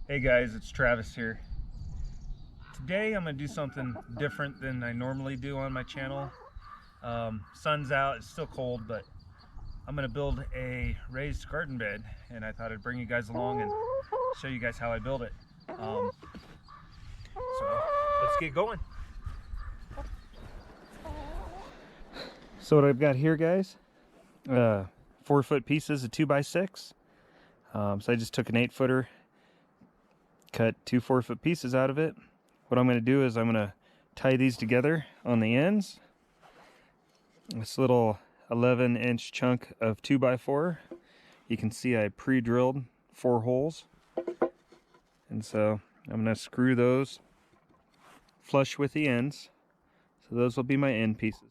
Hey guys, it's Travis here. Today I'm going to do something different than I normally do on my channel. Sun's out, it's still cold, but I'm going to build a raised garden bed, and I thought I'd bring you guys along and show you guys how I build it. So let's get going. So what I've got here, guys, 4-foot pieces of 2x6. So I just took an 8-footer, cut 2 4-foot pieces out of it. What I'm going to do is I'm going to tie these together on the ends. This little 11-inch chunk of 2x4. You can see I pre-drilled 4 holes. And so I'm going to screw those flush with the ends. So those will be my end pieces.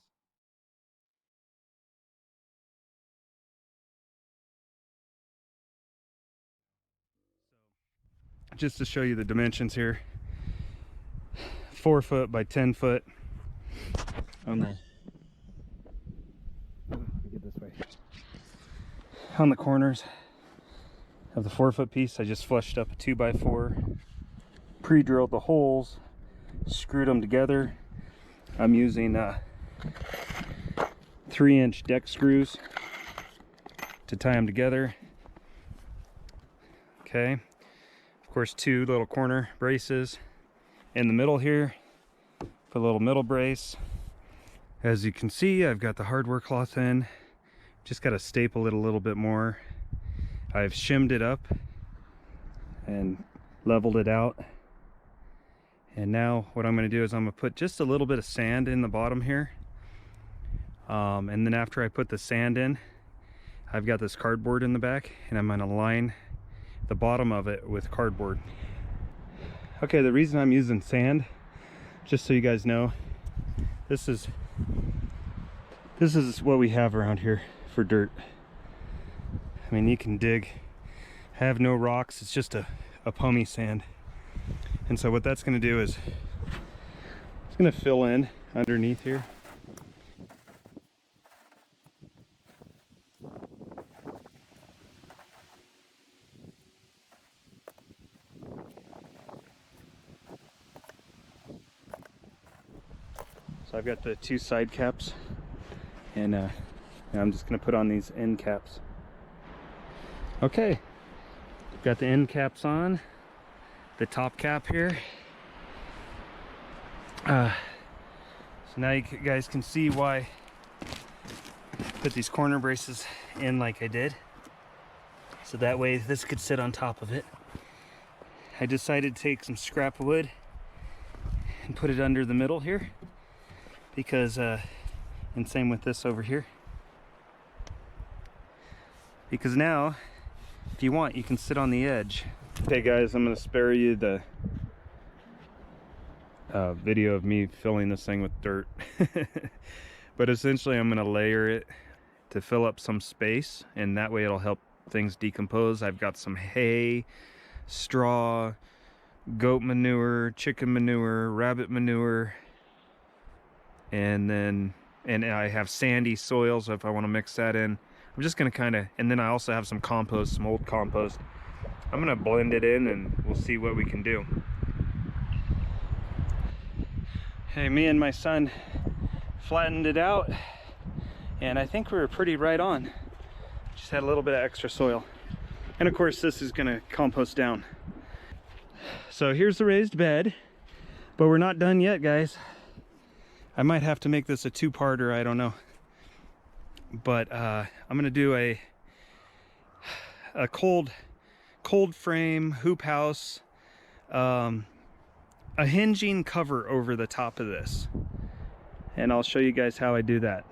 Just to show you the dimensions here, 4 foot by 10 foot on the get this way. On the corners of the 4-foot piece, I just flushed up a 2x4, pre-drilled the holes, screwed them together. I'm using 3-inch deck screws to tie them together. Okay. Of course, 2 little corner braces in the middle here for a little middle brace. As you can see, I've got the hardware cloth in. Just got to staple it a little bit more. I've shimmed it up and leveled it out. And now what I'm going to do is I'm going to put just a little bit of sand in the bottom here. And then after I put the sand in, I've got this cardboard in the back, and I'm going to line the bottom of it with cardboard. Okay, the reason I'm using sand, just so you guys know, this is what we have around here for dirt. I mean, you can dig, have no rocks, it's just a pommy sand. And so what that's going to do is it's going to fill in underneath here. So I've got the 2 side caps, and I'm just going to put on these end caps. Okay, got the end caps on, the top cap here. So now you guys can see why I put these corner braces in like I did. So that way this could sit on top of it. I decided to take some scrap wood and put it under the middle here, because and same with this over here, because now if you want, you can sit on the edge. Okay guys, I'm going to spare you the video of me filling this thing with dirt. But essentially I'm going to layer it to fill up some space, and that way it'll help things decompose. I've got some hay, straw, goat manure, chicken manure, rabbit manure, and I have sandy soil, so if I want to mix that in, I'm just going to and then I also have some compost, some old compost. I'm going to blend it in and we'll see what we can do. Hey, me and my son flattened it out, and I think we were pretty right on. Just had a little bit of extra soil. And of course this is going to compost down. So here's the raised bed, but we're not done yet, guys. I might have to make this a 2-parter, I don't know. But I'm gonna do a cold frame hoop house, a hinging cover over the top of this, and I'll show you guys how I do that.